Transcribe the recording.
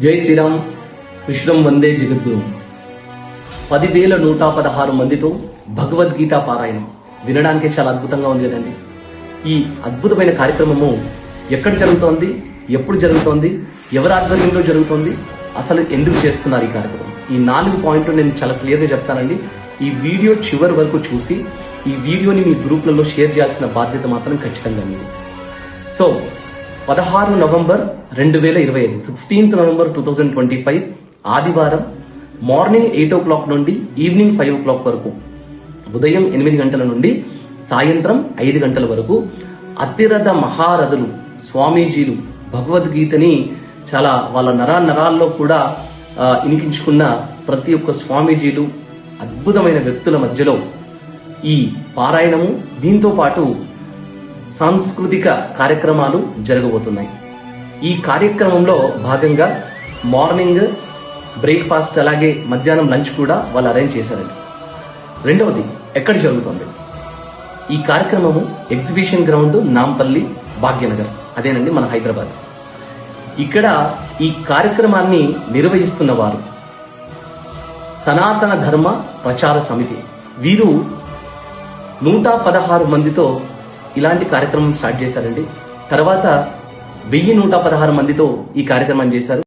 జై శ్రీరామ్. కృష్ణం వందే జగద్గురు. 10,116 మందితో భగవద్గీత పారాయణం వినడానికే చాలా అద్భుతంగా ఉంది కదండి. ఈ అద్భుతమైన కార్యక్రమము ఎక్కడ జరుగుతోంది, ఎప్పుడు జరుగుతోంది, ఎవరి ఆధ్వర్యంలో జరుగుతోంది, అసలు ఎందుకు చేస్తున్నారు ఈ కార్యక్రమం, ఈ 4 పాయింట్లు నేను చాలా క్లియర్గా చెప్తానండి. ఈ వీడియో చివరి వరకు చూసి ఈ వీడియోని మీ గ్రూప్లలో షేర్ చేయాల్సిన బాధ్యత మాత్రం ఖచ్చితంగా ఉంది. సో 16 నవంబర్ 2025, 16th నవంబర్ 2025 ఆదివారం మార్నింగ్ 8 o'clock నుండి ఈవినింగ్ 5 o'clock వరకు, ఉదయం 8 గంటల నుండి సాయంత్రం 5 గంటల వరకు అతిరథ మహారథులు స్వామీజీలు భగవద్గీతని చాలా వాళ్ళ నరాల్లో కూడా ఇనికించుకున్న ప్రతి ఒక్క స్వామీజీలు అద్భుతమైన వ్యక్తుల మధ్యలో ఈ పారాయణము, దీంతో పాటు సాంస్కృతిక కార్యక్రమాలు జరగబోతున్నాయి. ఈ కార్యక్రమంలో భాగంగా మార్నింగ్ బ్రేక్ఫాస్ట్, అలాగే మధ్యాహ్నం లంచ్ కూడా వాళ్ళు అరేంజ్ చేశారండి. రెండవది, ఎక్కడ జరుగుతుంది ఈ కార్యక్రమము? ఎగ్జిబిషన్ గ్రౌండ్, నాంపల్లి, భాగ్యనగర్, అదేనండి మన హైదరాబాద్. ఇక్కడ ఈ కార్యక్రమాన్ని నిర్వహిస్తున్న వారు సనాతన ధర్మ ప్రచార సమితి. వీరు 116 మందితో ఇలాంటి కార్యక్రమం స్టార్ట్ చేశారండి. తర్వాత 1116 మందితో ఈ కార్యక్రమం చేశారు.